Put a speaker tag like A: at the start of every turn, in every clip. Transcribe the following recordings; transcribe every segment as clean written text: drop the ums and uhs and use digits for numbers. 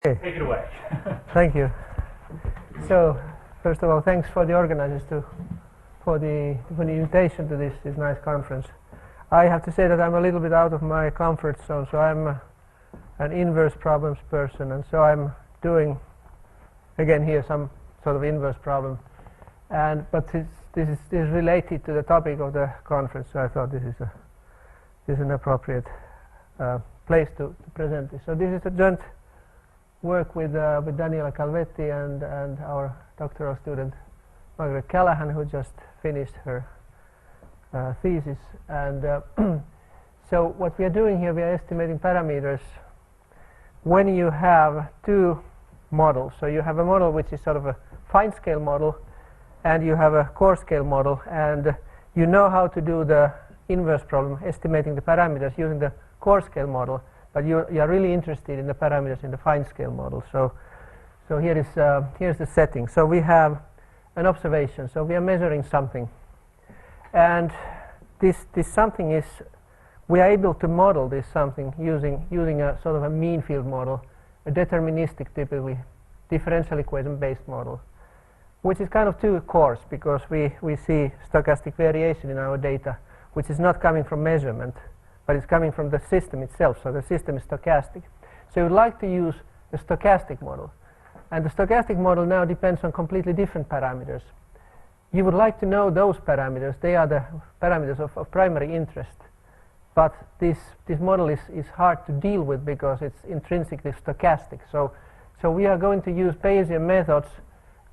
A: Okay.
B: Take it away.
A: Thank you. So, first of all, thanks for the organizers for the invitation to this nice conference. I have to say that I'm a little bit out of my comfort zone, so I'm an inverse problems person, and so I'm doing again here some sort of inverse problem. But this is related to the topic of the conference, so I thought this is an appropriate place to present this. So this is a joint work with Daniela Calvetti and our doctoral student Margaret Callahan, who just finished her thesis. And so what we are doing here, we are estimating parameters when you have two models. So you have a model which is sort of a fine scale model, and you have a coarse scale model, and you know how to do the inverse problem, estimating the parameters using the coarse scale model, but you are really interested in the parameters in the fine scale model. So here's the setting. So we have an observation. So we are measuring something, and this something is, we are able to model this something using a sort of a mean field model, a deterministic, typically differential equation based model, which is kind of too coarse because we see stochastic variation in our data, which is not coming from measurement, but it's coming from the system itself. So the system is stochastic. So you would like to use a stochastic model. And the stochastic model now depends on completely different parameters. You would like to know those parameters. They are the parameters of primary interest. But this model is hard to deal with because it's intrinsically stochastic. So we are going to use Bayesian methods,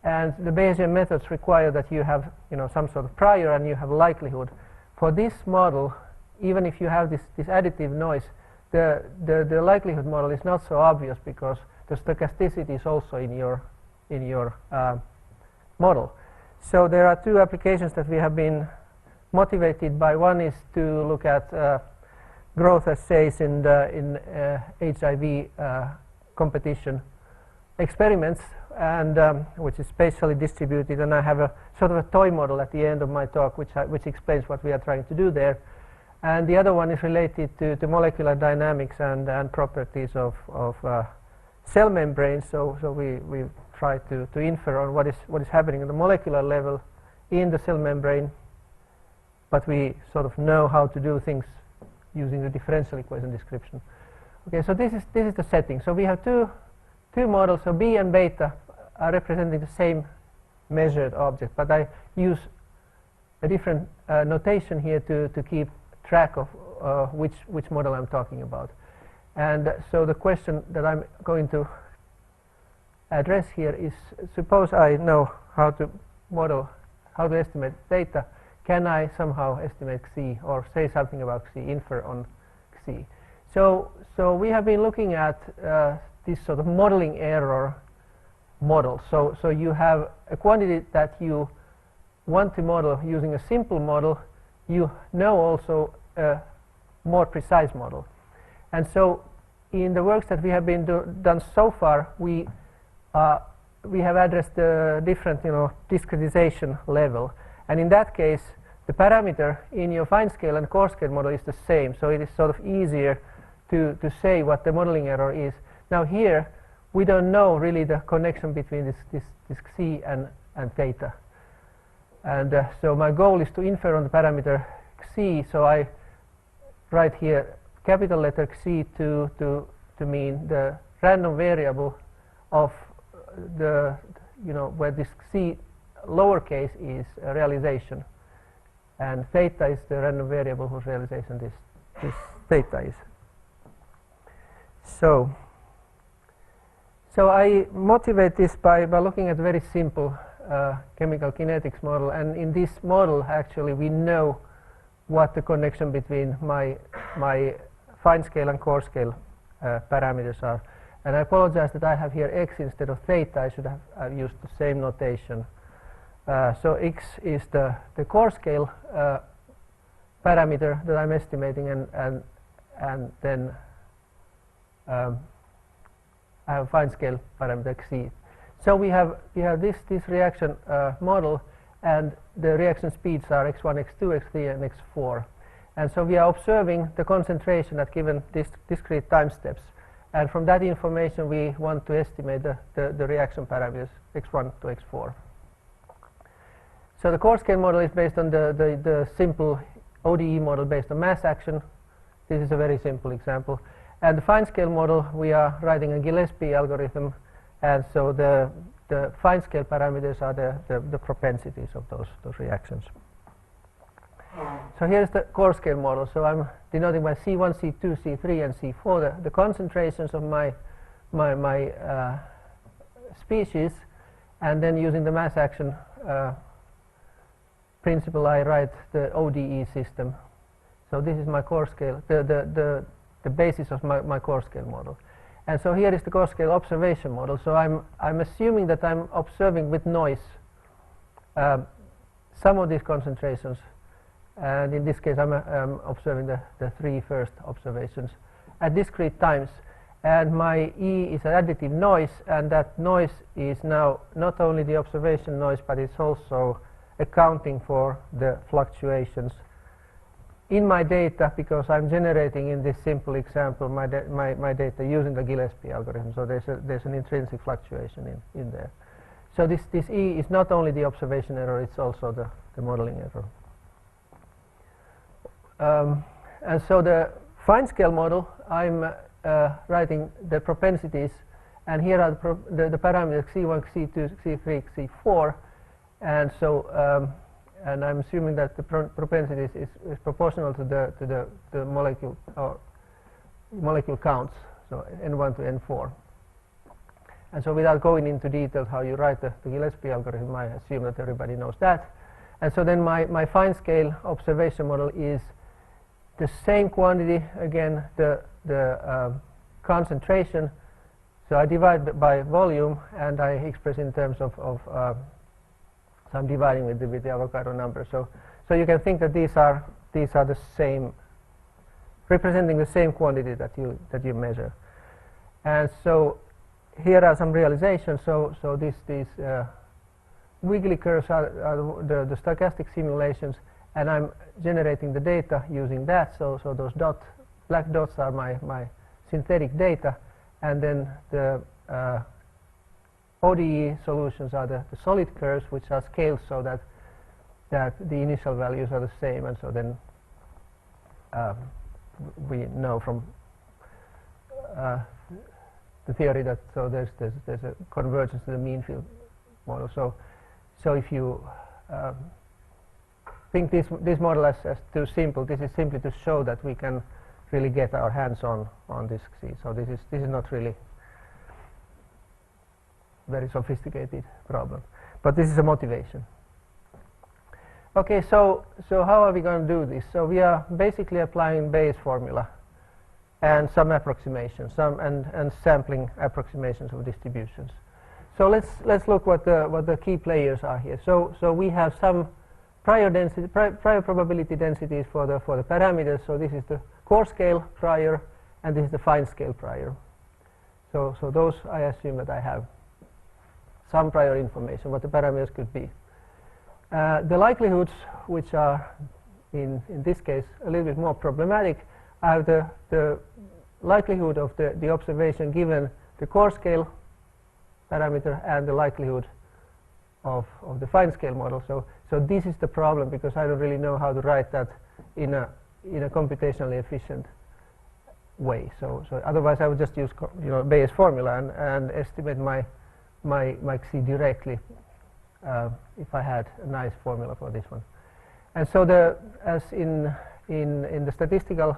A: and the Bayesian methods require that you have some sort of prior and you have likelihood. For this model, even if you have this additive noise, the likelihood model is not so obvious because the stochasticity is also in your model. So there are two applications that we have been motivated by. One is to look at growth assays in HIV competition experiments, and which is spatially distributed. And I have a sort of a toy model at the end of my talk, which explains what we are trying to do there. And the other one is related to molecular dynamics and properties of cell membranes. So we try to infer on what is happening at the molecular level in the cell membrane, but we sort of know how to do things using the differential equation description. Okay, so this is the setting. So we have two models. So B and beta are representing the same measured object, but I use a different notation here to keep track of which model I'm talking about. And so the question that I'm going to address here is, suppose I know how to estimate data, can I somehow estimate Xi or say something about Xi, infer on Xi? So we have been looking at this sort of modeling error model. So you have a quantity that you want to model using a simple model. You know also a more precise model. And so in the works that we have been done so far, we have addressed the different discretization level. And in that case, the parameter in your fine scale and coarse scale model is the same. So it is sort of easier to say what the modeling error is. Now here, we don't know really the connection between this Xi and theta. And so my goal is to infer on the parameter Xi. So I write here capital letter Xi to mean the random variable of the where this Xi lowercase is a realization, and theta is the random variable whose realization this theta is. So I motivate this by looking at a very simple chemical kinetics model, and in this model actually we know what the connection between my fine scale and coarse scale parameters are. And I apologize that I have here x instead of theta. I should have used the same notation. So x is the coarse scale parameter that I'm estimating, and then I have fine scale parameter Xi. So we have this reaction model, and the reaction speeds are x1, x2, x3, and x4. And so we are observing the concentration at given discrete time steps. And from that information, we want to estimate the reaction parameters x1 to x4. So the core scale model is based on the simple ODE model based on mass action. This is a very simple example. And the fine scale model, we are writing a Gillespie algorithm, and so the fine scale parameters are the propensities of those reactions. So here's the core scale model. So I'm denoting by C1, C2, C3, and C4 the concentrations of my species, and then using the mass action principle, I write the ODE system. So this is my core scale, the basis of my core scale model. And so here is the core scale observation model. So I'm assuming that I'm observing with noise some of these concentrations. And in this case, I'm observing the 3 first observations at discrete times. And my E is an additive noise, and that noise is now not only the observation noise, but it's also accounting for the fluctuations in my data, because I'm generating in this simple example my data using the Gillespie algorithm. So there's an intrinsic fluctuation in there. So this E is not only the observation error, it's also the modeling error. And so the fine scale model, I'm writing the propensities, and here are the parameters C1, C2, C3, C4, and so and I'm assuming that the propensities is proportional to the molecule or molecule counts, so N1 to N4. And so without going into details how you write the Gillespie algorithm, I assume that everybody knows that. And so then my fine scale observation model is the same quantity, again the concentration. So I divide by volume, and I express in terms of so I'm dividing with the Avogadro number. So you can think that these are the same, representing the same quantity that you measure. And so here are some realizations. So these wiggly curves are the stochastic simulations, and I'm generating the data using that. So those black dots are my synthetic data, and then the ODE solutions are the solid curves, which are scaled so that the initial values are the same, and so then we know from the theory that there's a convergence to the mean field model. So if you think this model as too simple, this is simply to show that we can really get our hands on this C. So this is not really very sophisticated problem, but this is a motivation. Okay, so how are we going to do this? So we are basically applying Bayes formula and some approximations, and sampling approximations of distributions. So let's look what the key players are here. So we have some prior probability densities for the parameters. So this is the core scale prior, and this is the fine scale prior. So those I assume that I have some prior information what the parameters could be. The likelihoods, which are in this case a little bit more problematic, are the likelihood of the observation given the core scale parameter and the likelihood of the fine scale model. So this is the problem, because I don't really know how to write that in a computationally efficient way. So otherwise I would just use Bayes formula and estimate my Xi directly if I had a nice formula for this one. And so as in the statistical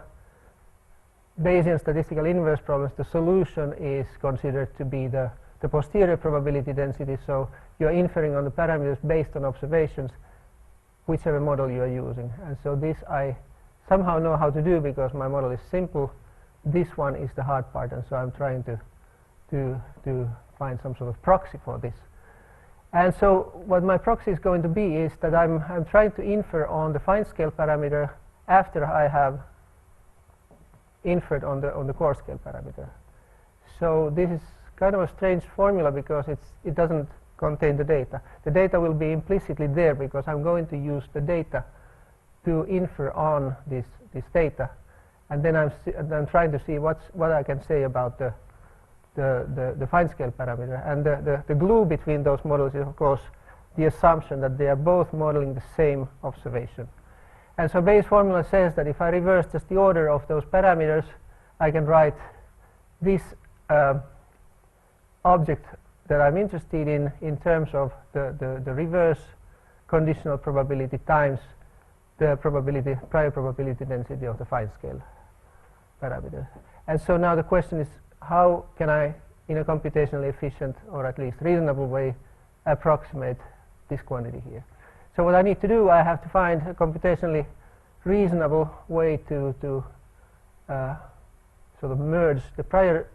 A: Bayesian statistical inverse problems, the solution is considered to be the posterior probability density. So you're inferring on the parameters based on observations, whichever model you are using. And so this I somehow know how to do, because my model is simple. This one is the hard part, and so I'm trying to find some sort of proxy for this. And so what my proxy is going to be is that I'm trying to infer on the fine scale parameter after I have inferred on the core scale parameter. So this is kind of a strange formula, because it doesn't contain the data. The data will be implicitly there, because I'm going to use the data to infer on this data, and then I'm trying to see what I can say about the fine scale parameter. And the glue between those models is, of course, the assumption that they are both modeling the same observation. And so Bayes' formula says that if I reverse just the order of those parameters, I can write this object that I'm interested in terms of the reverse conditional probability times the prior probability density of the fine scale parameter. And so now the question is, how can I, in a computationally efficient or at least reasonable way, approximate this quantity here? So what I need to do, I have to find a computationally reasonable way to sort of merge the prior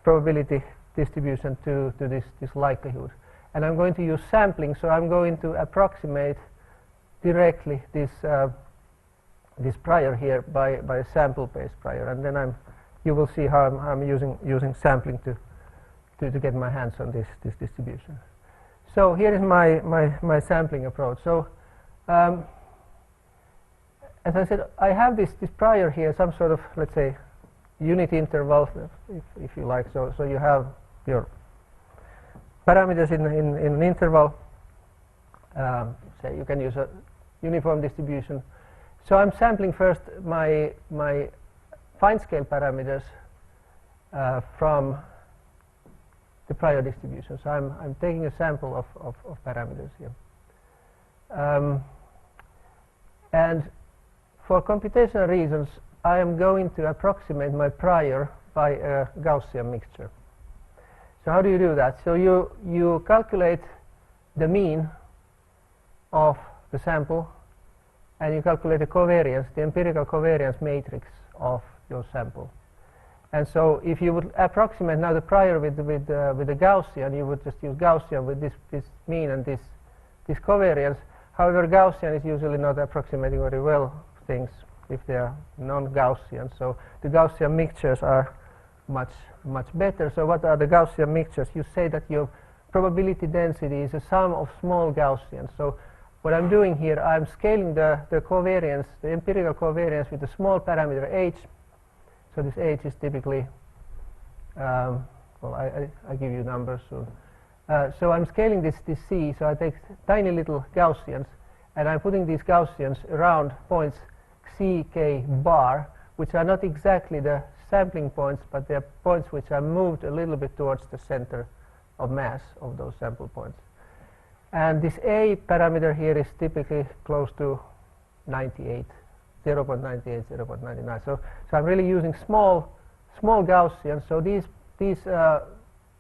A: probability distribution to this likelihood. And I'm going to use sampling, so I'm going to approximate directly this prior here by a sample-based prior, and then you will see how I'm using sampling to get my hands on this distribution. So here is my sampling approach. So as I said, I have this prior here, some sort of, let's say, unit interval, if you like. So you have your parameters in an interval. Say you can use a uniform distribution. So I'm sampling first my fine scale parameters from the prior distribution. So I'm taking a sample of parameters here. And for computational reasons, I am going to approximate my prior by a Gaussian mixture. So how do you do that? So you calculate the mean of the sample, and you calculate the covariance, the empirical covariance matrix of your sample. And so if you would approximate now the prior with the Gaussian, you would just use Gaussian with this mean and this covariance. However, Gaussian is usually not approximating very well things if they are non-Gaussian. So the Gaussian mixtures are much better. So what are the Gaussian mixtures? You say that your probability density is a sum of small Gaussians. So what I'm doing here, I'm scaling the covariance, the empirical covariance with a small parameter h. So this h is typically, well, I give you numbers soon. So I'm scaling this c, so I take tiny little Gaussians, and I'm putting these Gaussians around points c, k bar, which are not exactly the sampling points, but they're points which are moved a little bit towards the center of mass of those sample points. And this a parameter here is typically close to 98, 0.98, 0.99. So I'm really using small Gaussians. So these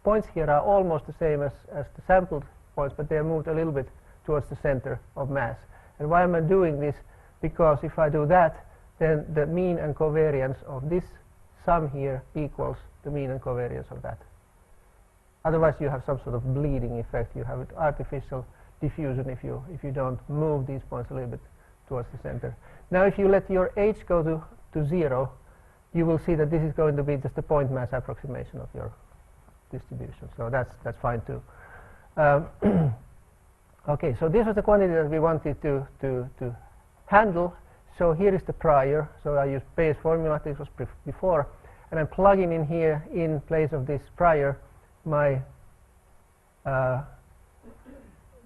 A: points here are almost the same as the sampled points, but they are moved a little bit towards the center of mass. And why am I doing this? Because if I do that, then the mean and covariance of this sum here equals the mean and covariance of that. Otherwise, you have some sort of bleeding effect. You have artificial diffusion if you don't move these points a little bit towards the center. Now, if you let your h go to 0, you will see that this is going to be just a point mass approximation of your distribution. So that's fine too. Okay, so this was the quantity that we wanted to handle. So here is the prior. So I use Bayes' formula. This was before, and I'm plugging in here in place of this prior my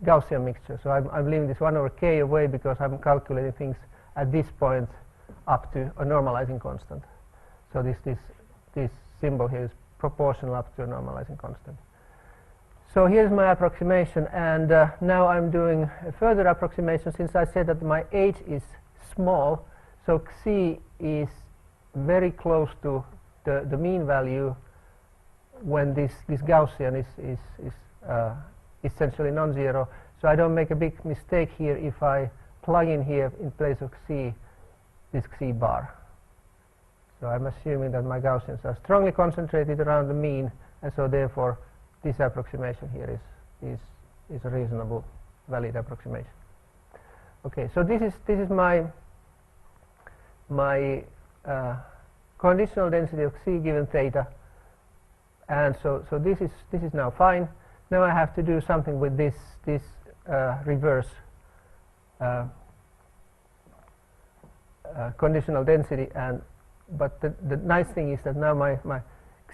A: Gaussian mixture. So I'm leaving this 1 over k away because I'm calculating things at this point up to a normalizing constant. So this symbol here is proportional up to a normalizing constant. So here's my approximation, and now I'm doing a further approximation. Since I said that my h is small, so c is very close to the mean value when this Gaussian is essentially non-zero. So I don't make a big mistake here if I plug in here in place of c this c bar. So I'm assuming that my Gaussians are strongly concentrated around the mean, and so therefore this approximation here is a reasonable, valid approximation. Okay, so this is my conditional density of c given theta, and so this is now fine. Now I have to do something with this reverse conditional density, but the nice thing is that now my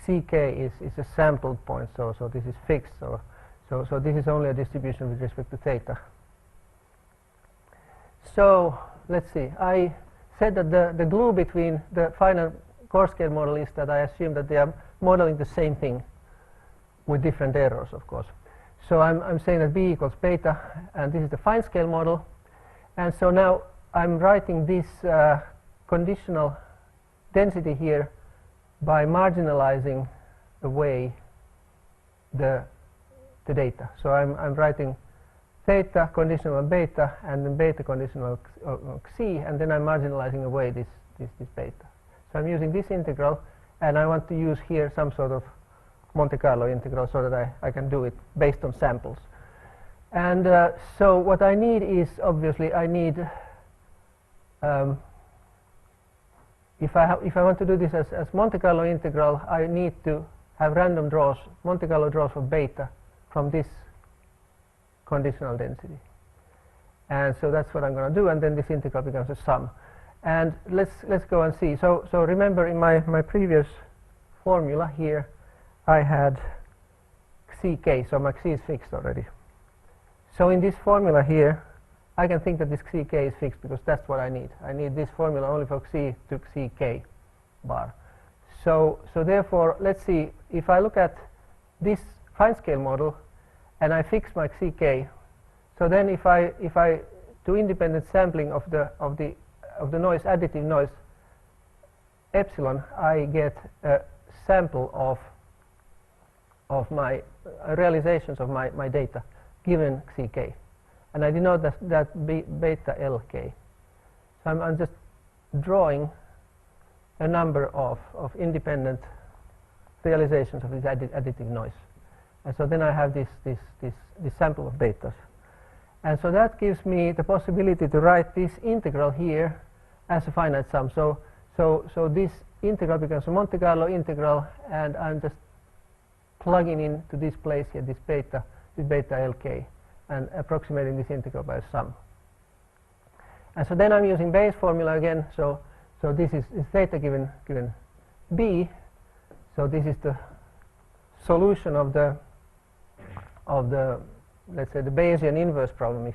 A: ck is a sampled point, so this is fixed, so this is only a distribution with respect to theta. So let's see, I said that the glue between the final coarse scale model is that I assume that they are modeling the same thing with different errors, of course. So I'm saying that b equals beta, and this is the fine scale model. And so now I'm writing this conditional density here by marginalizing away the data. So I'm writing theta conditional on beta, and then beta conditional on xi, and then I'm marginalizing away this beta. So I'm using this integral, and I want to use here some sort of Monte Carlo integral so that I can do it based on samples. And so what I need is, obviously, I need if I want to do this as Monte Carlo integral, I need to have random draws, Monte Carlo draws for beta from this conditional density. And so that's what I'm going to do, and then this integral becomes a sum. And let's go and see. So remember, in my previous formula here, I had ck, so my xi is fixed already. So in this formula here, I can think that this ck is fixed because that's what I need. I need this formula only for xi to ck bar. So therefore, let's see, if I look at this fine scale model and I fix my ck, so then if I do independent sampling of the noise, additive noise epsilon, I get a sample of my realizations of my data given ck, and I denote that beta lk. So I'm just drawing a number of independent realizations of this additive noise, and so then I have this sample of betas, and so that gives me the possibility to write this integral here as a finite sum. So this integral becomes a Monte Carlo integral, and I'm just plugging into this place here this beta lk and approximating this integral by a sum. And so then I'm using Bayes formula again. So this is theta given b. So this is the solution of the let's say the Bayesian inverse problem.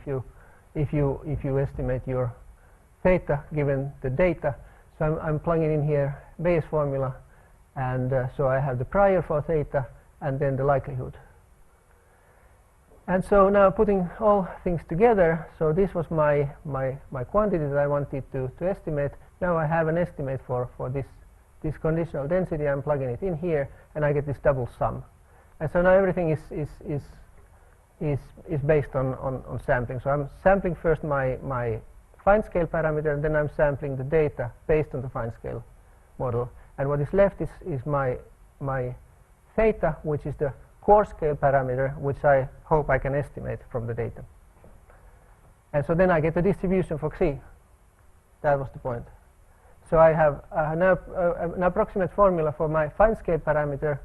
A: If you estimate your theta given the data, so I'm plugging in here Bayes formula, and so I have the prior for theta and then the likelihood. And so now putting all things together, so this was my quantity that I wanted to estimate. Now I have an estimate for this conditional density. I'm plugging it in here, and I get this double sum. And so now everything is based on sampling. So I'm sampling first my fine scale parameter, and then I'm sampling the data based on the fine scale model. And what is left is my theta, which is the coarse scale parameter, which I hope I can estimate from the data. And so then I get the distribution for xi. That was the point. So I have an approximate formula for my fine scale parameter,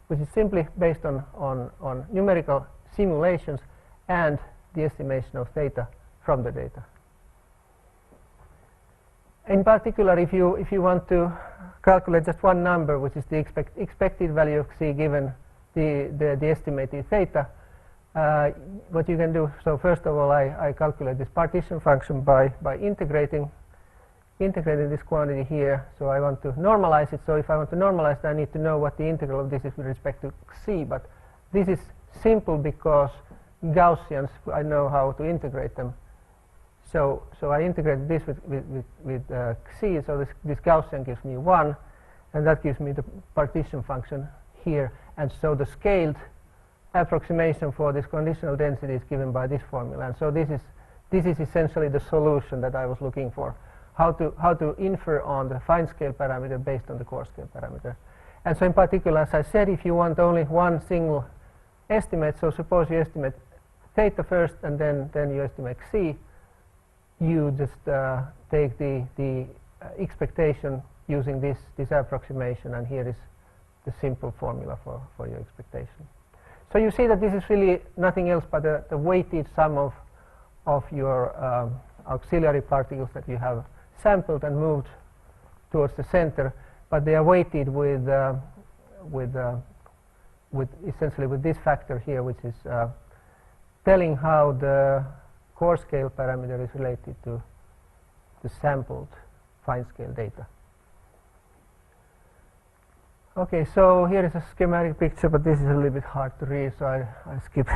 A: which is simply based on numerical simulations and the estimation of theta from the data. In particular, if you want to calculate just one number, which is the expected value of xi given the estimated theta, what you can do, so first of all I calculate this partition function by integrating this quantity here. So I want to normalize it. So if I want to normalize it, I need to know what the integral of this is with respect to xi, but this is simple because Gaussians, I know how to integrate them. So I integrate this with xi, so this Gaussian gives me 1, and that gives me the partition function here. And so the scaled approximation for this conditional density is given by this formula. And so this is essentially the solution that I was looking for, how to infer on the fine scale parameter based on the coarse scale parameter. And so in particular, as I said, if you want only one single estimate, so suppose you estimate theta first and then you estimate xi, you just take the expectation using this approximation, and here is the simple formula for your expectation. So you see that this is really nothing else but the weighted sum of your auxiliary particles that you have sampled and moved towards the center, but they are weighted with essentially with this factor here, which is telling how the coarse scale parameter is related to the sampled fine scale data. Okay, so here is a schematic picture, but this is a little bit hard to read, so I skip.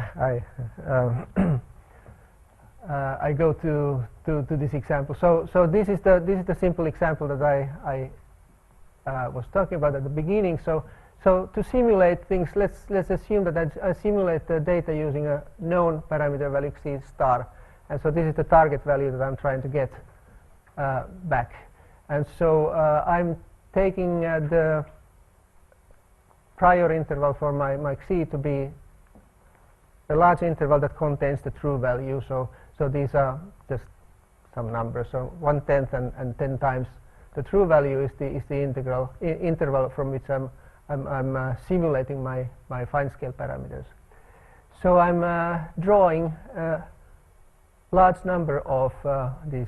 A: I go to this example. So this is the simple example that I was talking about at the beginning. So to simulate things, let's assume that I simulate the data using a known parameter value xi star, and so this is the target value that I'm trying to get back. And so I'm taking the prior interval for my xi to be a large interval that contains the true value. So these are just some numbers. So 1/10 and 10 times the true value is the interval from which I'm simulating my fine scale parameters. So I'm drawing a large number of these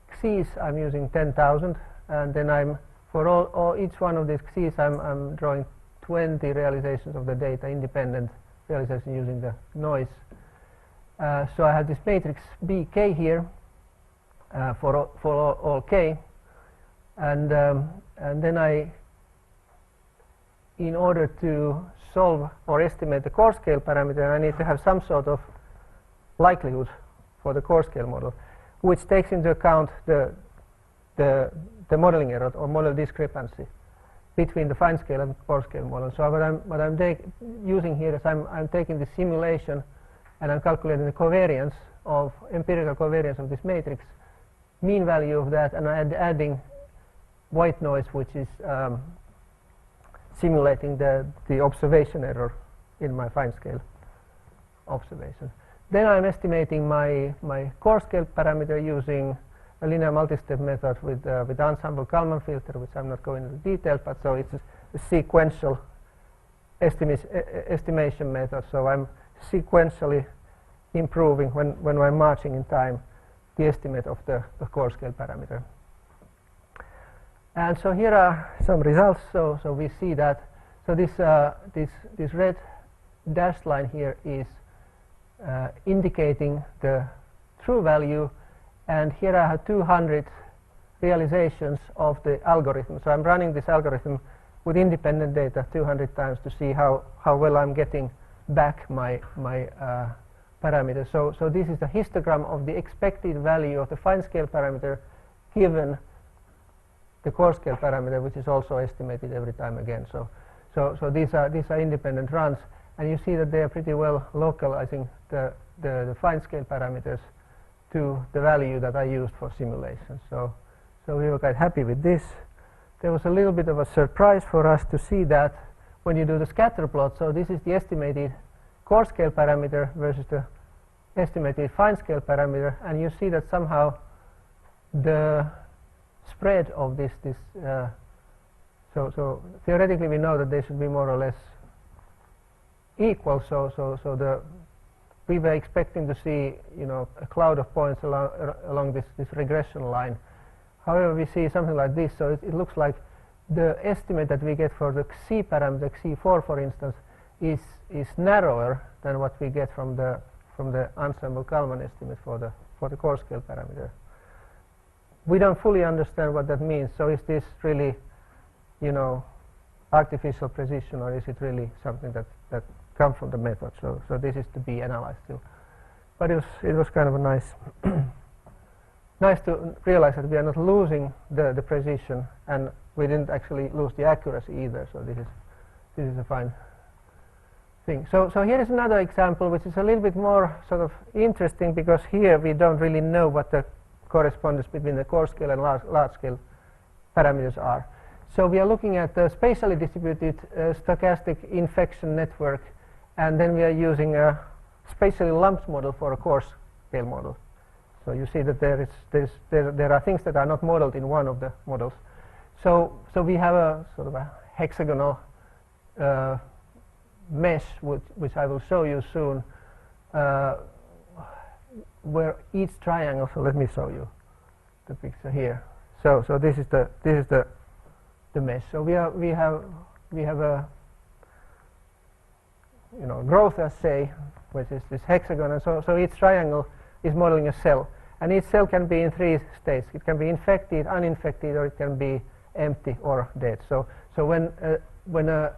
A: x's. I'm using 10,000, and then I'm for each one of these x's I'm drawing 20 realizations of the data, independent realization using the noise. So I have this matrix bk here for all k, and then in order to solve or estimate the coarse scale parameter, I need to have some sort of likelihood for the coarse scale model, which takes into account the modeling error or model discrepancy between the fine scale and coarse scale model. So what I'm using here is I'm taking the simulation and I'm calculating the covariance of empirical covariance of this matrix, mean value of that, and I'm adding white noise, which is simulating the observation error in my fine scale observation. Then I'm estimating my coarse scale parameter using a linear multi-step method with ensemble Kalman filter, which I'm not going into details, but so it's a sequential estimation method. So I'm sequentially improving when I'm marching in time the estimate of the coarse scale parameter. And so here are some results. So we see that this red dashed line here is indicating the true value, and here I have 200 realizations of the algorithm. So I'm running this algorithm with independent data 200 times to see how well I'm getting back my parameter. So this is the histogram of the expected value of the fine scale parameter given the coarse scale parameter, which is also estimated every time again. So these are independent runs, and you see that they are pretty well localizing the fine scale parameters to the value that I used for simulation. So we were quite happy with this. There was a little bit of a surprise for us to see that when you do the scatter plot. So this is the estimated coarse scale parameter versus the estimated fine scale parameter, and you see that somehow the spread of this so theoretically we know that they should be more or less equal. So we were expecting to see a cloud of points along this regression line. However, we see something like this. So it looks like the estimate that we get for the xi parameter, xi4 for instance, is narrower than what we get from the ensemble Kalman estimate for the coarse scale parameter. We don't fully understand what that means. So is this really artificial precision, or is it really something that comes from the method? So this is to be analyzed still. But it was kind of a nice to realize that we are not losing the precision, and we didn't actually lose the accuracy either. So this is a fine thing. So here is another example which is a little bit more sort of interesting, because here we don't really know what the correspondence between the coarse scale and large scale parameters are. So we are looking at the spatially distributed stochastic infection network, and then we are using a spatially lumped model for a coarse scale model. So you see that there are things that are not modeled in one of the models. So we have a sort of a hexagonal mesh, which I will show you soon, where each triangle, so let me show you. the picture here. So this is the mesh. So we have a growth assay, which is this hexagon, and so each triangle is modeling a cell, and each cell can be in 3 states. It can be infected, uninfected, or it can be empty or dead. So when a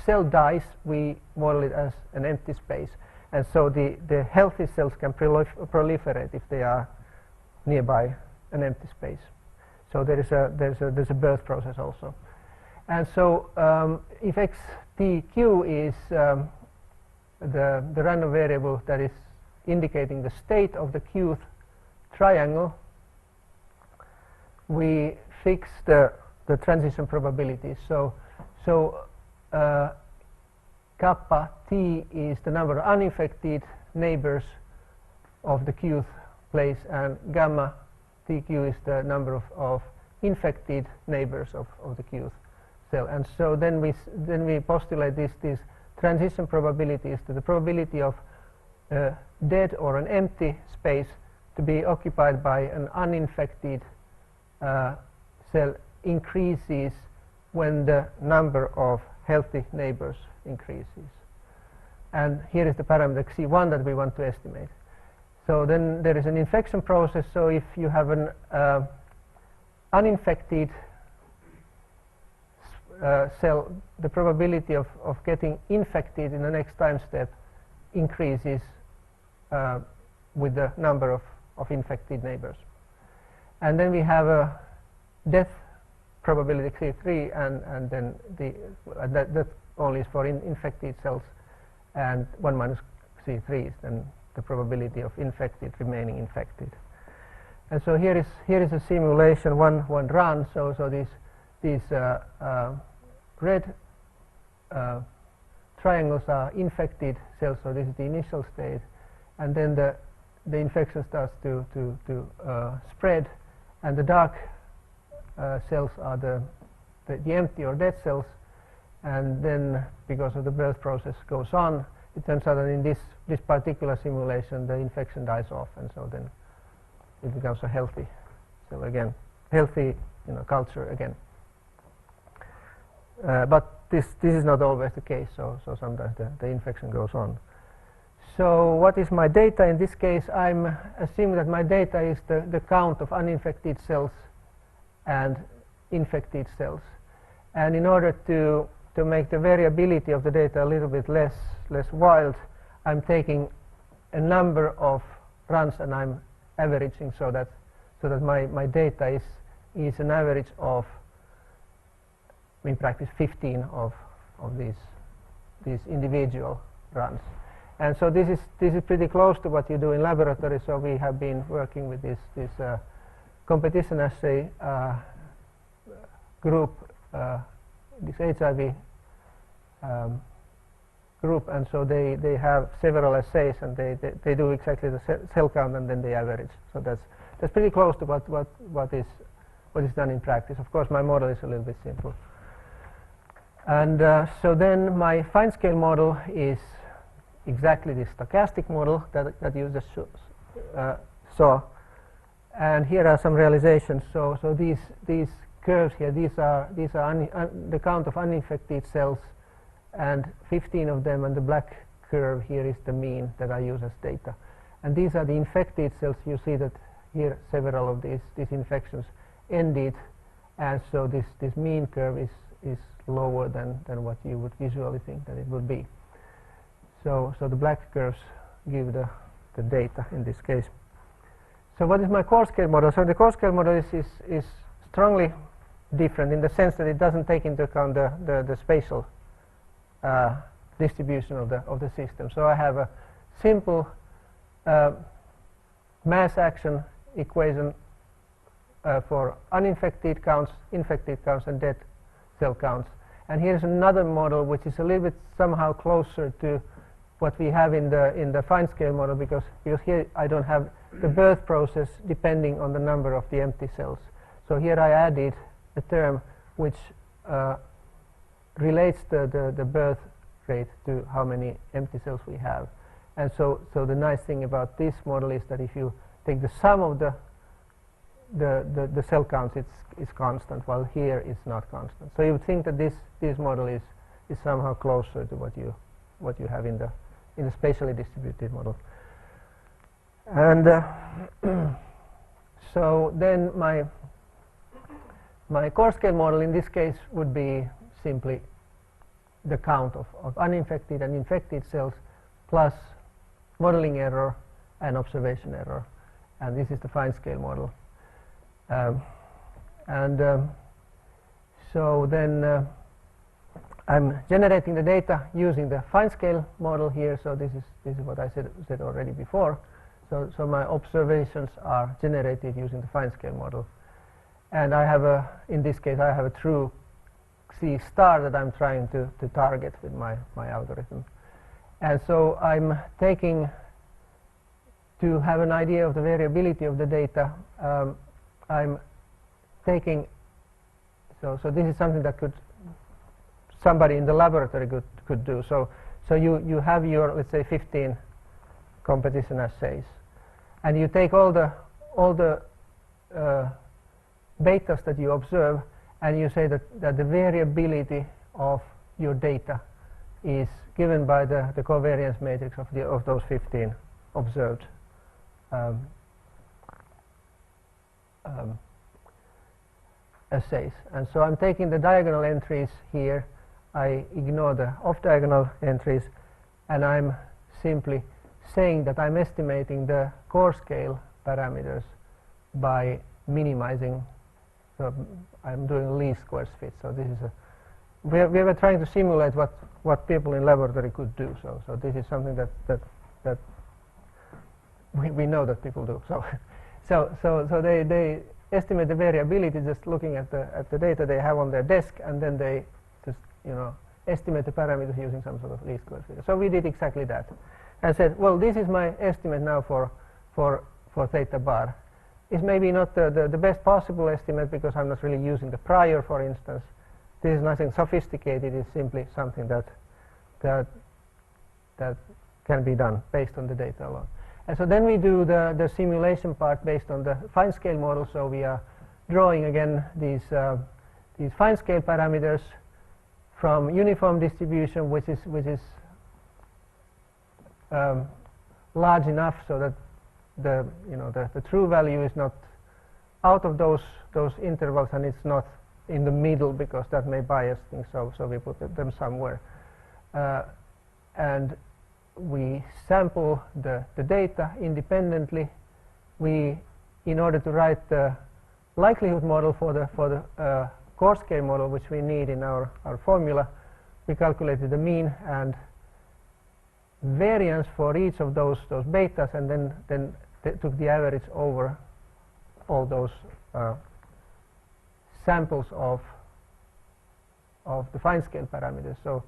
A: cell dies, we model it as an empty space, and so the healthy cells can proliferate if they are nearby an empty space. So there's a birth process also, and so if xtq is the random variable that is indicating the state of the qth triangle, we fix the transition probabilities. So kappa t is the number of uninfected neighbors of the qth place, and gamma tq is the number of infected neighbors of the qth cell. And so then we postulate these transition probabilities to the probability of dead or an empty space to be occupied by an uninfected cell increases when the number of healthy neighbors increases. And here is the parameter C1 that we want to estimate. So then there is an infection process. So if you have an uninfected cell, the probability of getting infected in the next time step increases with the number of infected neighbors. And then we have a death probability C3, and then that only is for infected cells, and 1 minus C3 is then the probability of infected remaining infected. And so here is a simulation one run. So these red triangles are infected cells. So this is the initial state, and then the infection starts to spread, and the dark cells are the empty or dead cells, and then because of the birth process goes on, it turns out that in this particular simulation the infection dies off, and so then it becomes a healthy cell again, healthy culture again. But this is not always the case, so sometimes the infection goes on. So what is my data? In this case, I'm assuming that my data is the count of uninfected cells and infected cells. And in order to make the variability of the data a little bit less wild, I'm taking a number of runs and I'm averaging so that my data is an average of, in practice, 15 of these individual runs. And so this is pretty close to what you do in laboratory. So we have been working with this competition assay group, this HIV group, and so they have several assays, and they do exactly the cell count, and then they average. So that's pretty close to what is done in practice. Of course, my model is a little bit simple. And so then my fine scale model is exactly this stochastic model that you just saw. And here are some realizations. So these curves here, these are the count of uninfected cells, and 15 of them, and the black curve here is the mean that I use as data. And these are the infected cells. You see that here several of these infections ended, and so this mean curve is lower than what you would visually think that it would be. So the black curves give the data in this case. So what is my core scale model? So the core scale model is strongly different in the sense that it doesn't take into account the spatial distribution of the system. So I have a simple mass action equation for uninfected counts, infected counts, and dead cell counts. And here's another model which is a little bit somehow closer to what we have in the fine scale model, because here I don't have the birth process depending on the number of the empty cells. So here I added a term which relates the birth rate to how many empty cells we have. And so the nice thing about this model is that if you take the sum of the cell count is constant, while here it's not constant. So you would think that this model is somehow closer to what you have in the spatially distributed model. And so then my coarse scale model in this case would be simply the count of uninfected and infected cells plus modeling error and observation error, and this is the fine scale model. So then I'm generating the data using the fine scale model here. So this is what I said already before. So my observations are generated using the fine scale model, and I have in this case I have a true C star that I'm trying to target with my algorithm. And so I'm taking, to have an idea of the variability of the data, I'm taking, so this is something that somebody in the laboratory could do. So you have your, let's say, 15 competition assays, and you take all the betas that you observe, and you say that the variability of your data is given by the covariance matrix of those 15 observed assays. And so I'm taking the diagonal entries here, I ignore the off-diagonal entries, and I'm simply saying that I'm estimating the core scale parameters by minimizing. So I'm doing least squares fit. So this is we were trying to simulate what people in laboratory could do. So this is something that we know that people do. So they estimate the variability just looking at the data they have on their desk, and then they just estimate the parameters using some sort of least squares figure. So we did exactly that, and said, well, this is my estimate now for theta bar. It's maybe not the best possible estimate because I'm not really using the prior, for instance. This is nothing sophisticated. It's simply something that can be done based on the data alone. And so then we do the simulation part based on the fine scale model. So we are drawing again these fine scale parameters from uniform distribution, which is large enough so that the true value is not out of those intervals, and it's not in the middle because that may bias things. So we put them somewhere, and we sample the data independently. In order to write the likelihood model for the core scale model, which we need in our formula, we calculated the mean and variance for each of those betas, and then took the average over all those samples of the fine scale parameters. So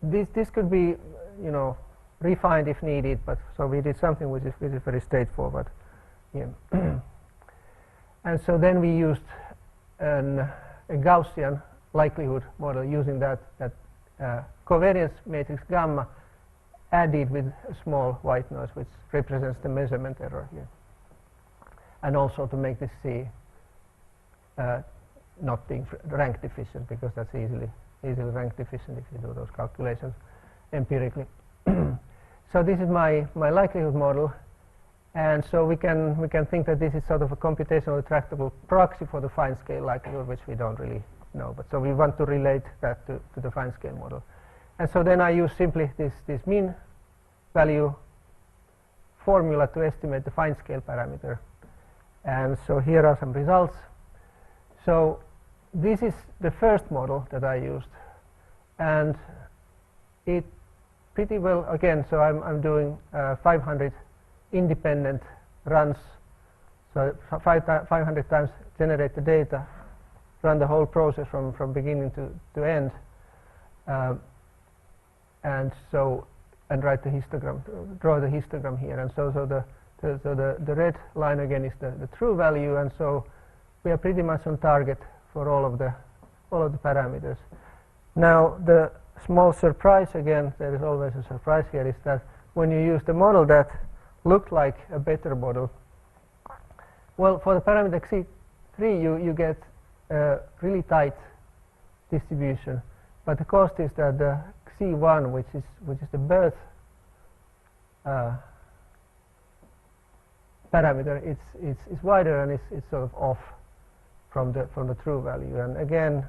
A: this could be refined if needed, but so we did something which is very straightforward. Yeah. And so then we used a Gaussian likelihood model using that covariance matrix gamma added with a small white noise, which represents the measurement error here, and also to make this C not being rank deficient, because that's easily rank deficient if you do those calculations empirically. So this is my likelihood model, and so we can think that this is sort of a computationally tractable proxy for the fine scale likelihood, which we don't really know. But so we want to relate that to the fine scale model. And so then I use simply this mean value formula to estimate the fine scale parameter. And so here are some results. So this is the first model that I used, and it pretty well, again, so I'm doing 500 independent runs, so 500 times generate the data, run the whole process from beginning to end, and write the histogram, draw the histogram here. And so the red line again is the true value, and so we are pretty much on target for all of the parameters. Now the small surprise, again, there is always a surprise here, is that when you use the model that look like a better model? Well, for the parameter C3, you get a really tight distribution, but the cost is that the C1, which is the birth parameter, it's wider and it's sort of off from the true value. And again,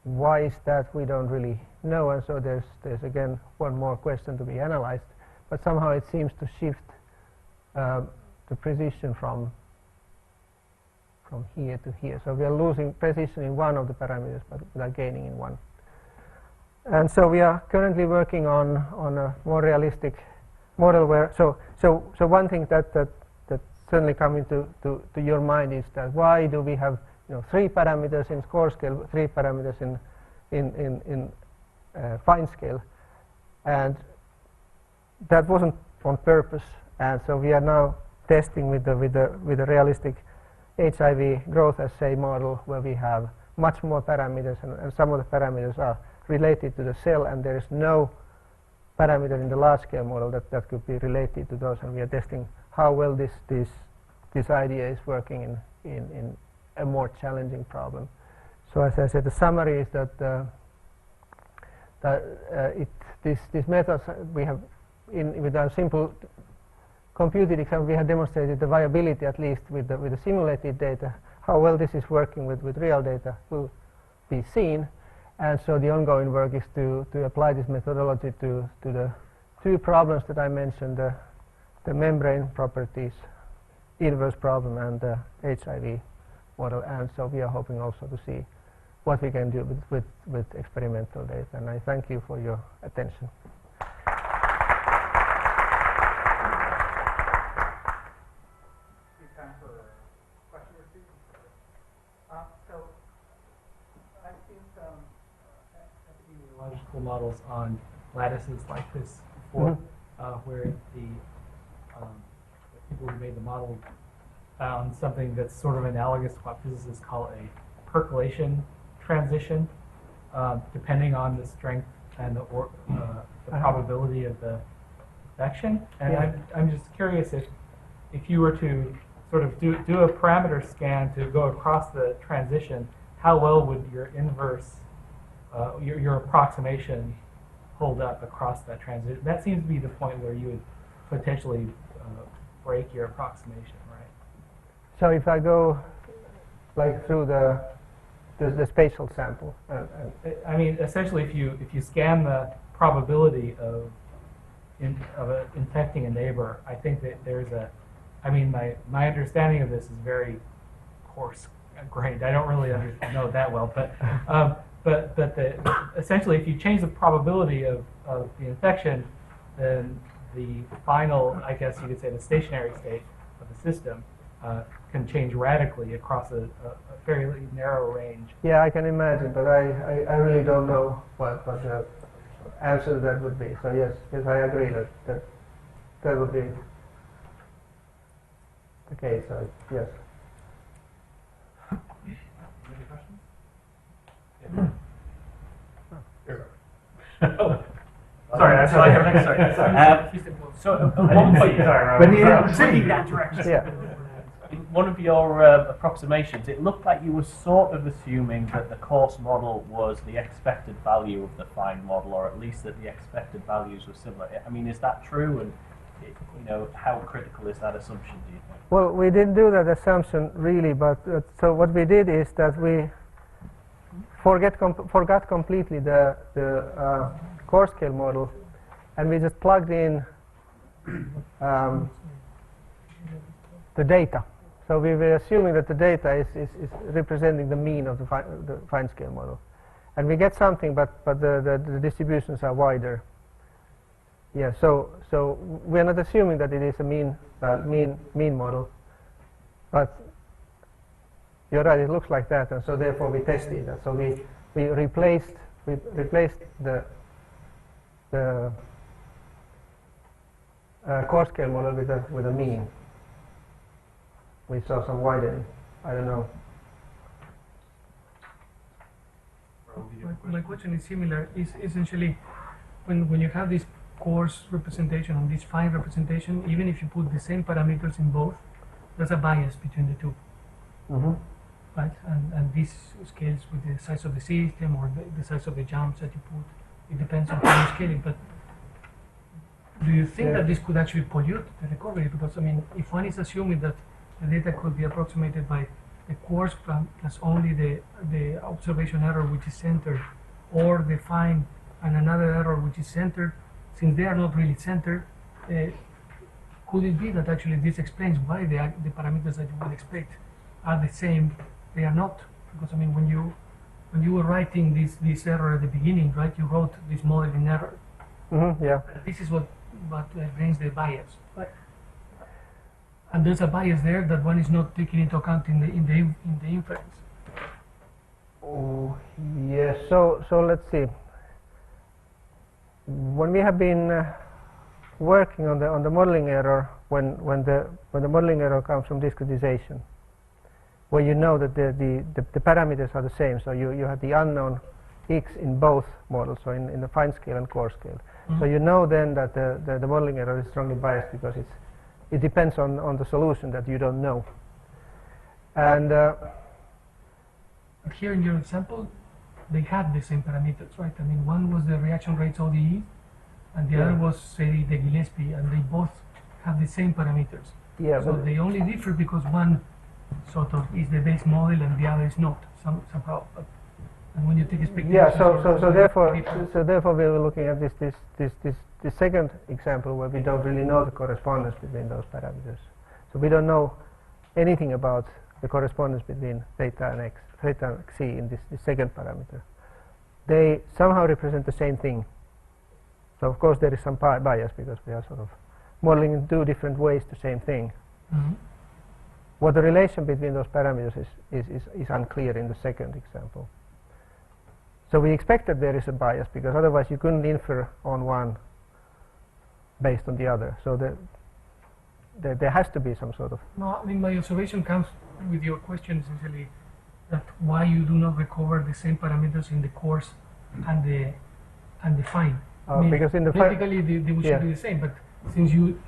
A: why is that? We don't really know, and so there's again one more question to be analyzed. But somehow it seems to shift the precision from here to here. So we are losing precision in one of the parameters, but we are gaining in one. And so we are currently working on a more realistic model where so one thing that certainly coming to your mind is that why do we have 3 parameters in coarse scale, 3 parameters in fine scale, and that wasn't on purpose. And so we are now testing with the realistic HIV growth assay model where we have much more parameters, and some of the parameters are related to the cell, and there is no parameter in the large scale model that could be related to those, and we are testing how well this idea is working in a more challenging problem. So as I said, the summary is that these methods we have with our simple computed example, we have demonstrated the viability, at least with the simulated data. How well this is working with real data will be seen, and so the ongoing work is to apply this methodology to the 2 problems that I mentioned, the membrane properties inverse problem and the HIV model. And so we are hoping also to see what we can do with experimental data. And I thank you for your attention.
B: Time for a question or two. So I've seen some epidemiological models on lattices like this before, where the people who made the model found something that's sort of analogous to what physicists call a percolation transition, depending on the strength and the probability of the infection. And I'm just curious if you were to sort of do a parameter scan to go across the transition, how well would your inverse, your approximation hold up across that transition? That seems to be the point where you would potentially break your approximation, right?
A: So if I go like through the spatial sample,
B: I mean, essentially, if you scan the probability of infecting a neighbor, I think that there's a, I mean, my understanding of this is very coarse-grained. I don't really know that well, but essentially, if you change the probability of the infection, then the final, I guess you could say, the stationary state of the system can change radically across a fairly narrow range.
A: Yeah, I can imagine, but I really don't know what the answer to that would be. So yes, I agree that would be the case. Yes.
B: Any questions?
C: Oh.
B: Sorry, I feel like I'm next. Sorry.
C: So at one point,
B: When you that direction.
A: Yeah.
C: in one of your approximations, it looked like you were sort of assuming that the coarse model was the expected value of the fine model, or at least that the expected values were similar. I mean, is that true? And how critical is that assumption, do you think?
A: Well, we didn't do that assumption really, but so what we did is that we forgot completely the coarse scale model, and we just plugged in the data. So we were assuming that the data is representing the mean of the fine scale model, and we get something, but the distributions are wider. Yeah. So we are not assuming that it is a mean model, but you're right. It looks like that, and so therefore we tested that. So we replaced the coarse scale model with a mean. We saw some widening. I don't know.
D: My question is similar. Is essentially when you have these coarse representation and this fine representation, even if you put the same parameters in both, there's a bias between the two.
A: Mm-hmm.
D: Right? And this scales with the size of the system or the size of the jumps that you put. It depends on how you scale it. But do you think that this could actually pollute the recovery? Because, I mean, if one is assuming that the data could be approximated by the coarse plus only the observation error which is centered, or the fine and another error which is centered, since they are not really centered, could it be that actually this explains why the parameters that you would expect are the same? They are not, because I mean, when you were writing this error at the beginning, right? You wrote this modeling error.
A: Mm-hmm, yeah.
D: This is what brings the bias, right? And there's a bias there that one is not taking into account in the inference.
A: Oh, yes. So let's see. When we have been working on the modeling error, when the modeling error comes from discretization, where you know that the parameters are the same, so you have the unknown x in both models, so in the fine scale and coarse scale. Mm-hmm. So you know then that the modeling error is strongly biased because it depends on the solution that you don't know. And
D: here in your example, they had the same parameters, right? I mean, one was the reaction rates ODE, and the other was, say, the Gillespie, and they both have the same parameters.
A: Yeah.
D: So they only differ because one sort of is the base model and the other is not somehow. And when you take a spectator,
A: yeah. So therefore we were looking at this second example where we don't really know the correspondence between those parameters. So we don't know anything about the correspondence between theta and xc in this second parameter. They somehow represent the same thing. So of course there is some bias because we are sort of modeling in two different ways the same thing.
D: Mm-hmm.
A: What the relation between those parameters is unclear in the second example. So we expect that there is a bias because otherwise you couldn't infer on one based on the other. So there has to be some sort of...
D: No, I mean, my observation comes with your question essentially that why you do not recover the same parameters in the coarse and the fine. I mean,
A: because in the
D: theoretically they should be the same, but since you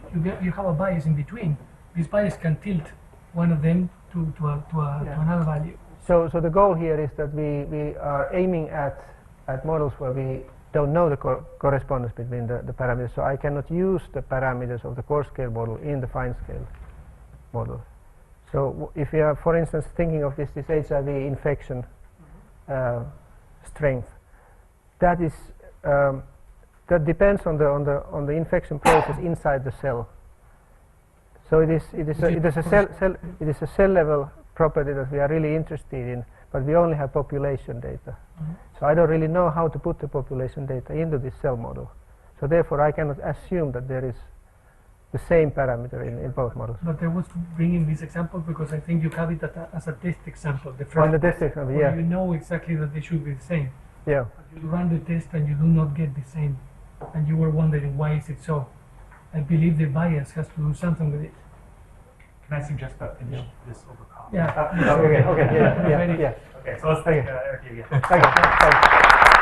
D: have a bias in between, this bias can tilt one of them to another value.
A: So the goal here is that we are aiming at models where we don't know the correspondence between the parameters. So I cannot use the parameters of the coarse scale model in the fine scale model. So if you are, for instance, thinking of this HIV infection strength, that is that depends on the infection process inside the cell. So it is a cell level property that we are really interested in, but we only have population data. Mm-hmm. So I don't really know how to put the population data into this cell model. So therefore I cannot assume that there is the same parameter in both models.
D: But I was bringing this example because I think you have it as a test example. The
A: first test example, yeah.
D: You know exactly that they should be the same.
A: Yeah.
D: But you run the test and you do not get the same, and you were wondering why is it so. I believe the bias has to do something with it.
B: Can I suggest that finish this over coffee?
D: Yeah.
A: Okay. Yeah.
B: Okay, so let's thank Erkki again.
A: Thank you.